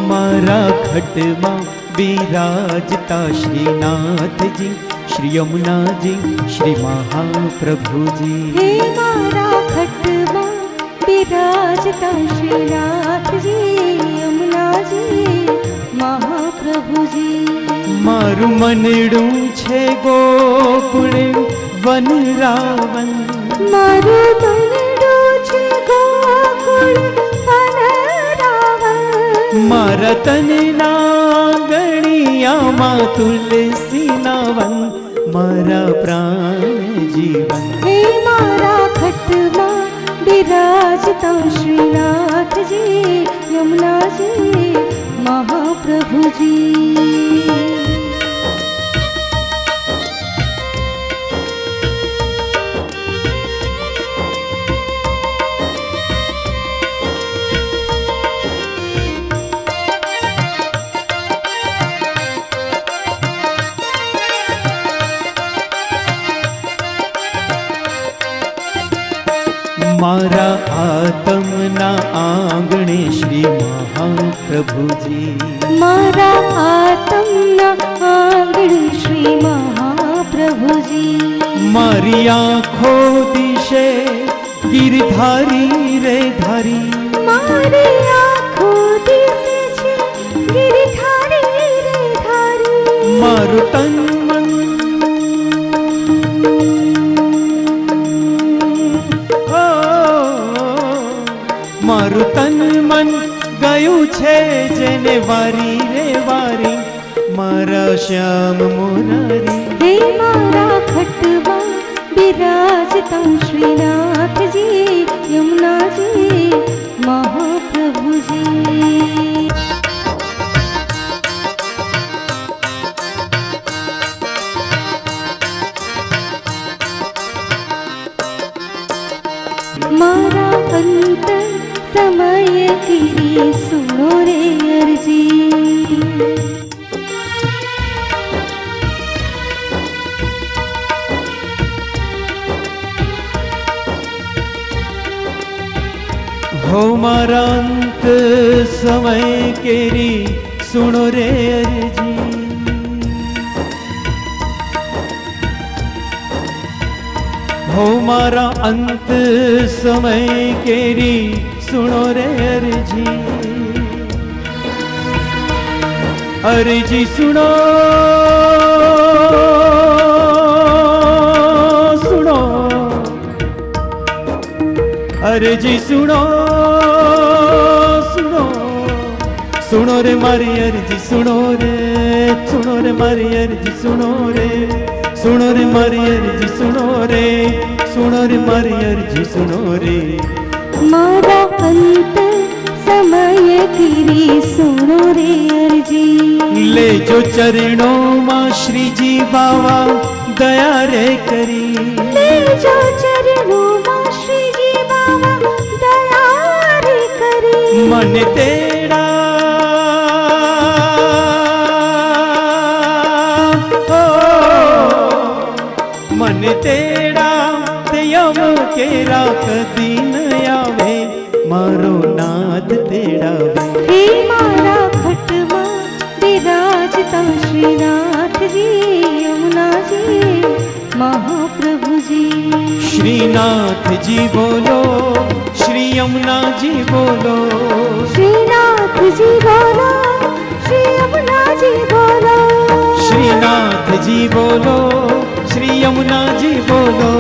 मारा खटमा बिराजता श्रीनाथ जी, श्री यमुना जी, श्री महाप्रभु जी। हे मारा खटमा बिराजता श्रीनाथ जी, यमुना जी, महाप्रभु जी। मारू मनडू छे गोकुल वन रावण, मारू मनडू छे गोकुल वन रावण। मारा तन नागणिया मा तुलसी नावन, मारा प्राण जीवन। हे मारा खटमा बिराजता श्रीनाथ जी, यमुना जी, महाप्रभु जी। मारा आत्मना आंगणे श्री महाप्रभु जी, मारा आत्मना आंगणे श्री महाप्रभु जी। मारी आँखों दिशे गिरधारी रे धारी, मारी आँखों दिशे छे गिरधारी रे धारी। मारू तन मन मारू तन मन गયું છે જેને વારી રે વારી, મારા શ્યામ મોરારી। हे मारा खटमा बिराजता श्रीनाथ जी, यमुना जी, महाप्रभु जी। मारा अंत समय की सुनो रे अर्जी, हो मारा अंत समय केरी सुनो रे अर्जी। हो मारा अंत समय केरी सुनो रे अर्जी। अर्जी सुनो सुनो, अर्जी सुनो सुनो, सुनो रे मारी अर्जी सुनो रे, सुनो रे मारी अर्जी सुनो रे, सुनो रे मारी अर्जी सुनो रे, सुनो रे मारी अर्जी सुनो रे। मारा अंत समय की सुनो रे अर्जी। ले जो चरणों मां श्री जी बावा दया रे करी, ले जो चरणों मां श्री जी बावा दया रे करी। मन तेरा मन तेरा ते यम केरा कदी न आवे, मारो नाथ तेड़ावे। हे मारा खटमा बिराजता श्रीनाथ जी, यमुना जी, महाप्रभु जी। श्रीनाथ जी बोलो, श्री यमुना जी बोलो, श्रीनाथ जी बोलो, श्री यमुना जी बोलो। श्रीनाथ जी बोलो, श्री यमुना जी बोलो।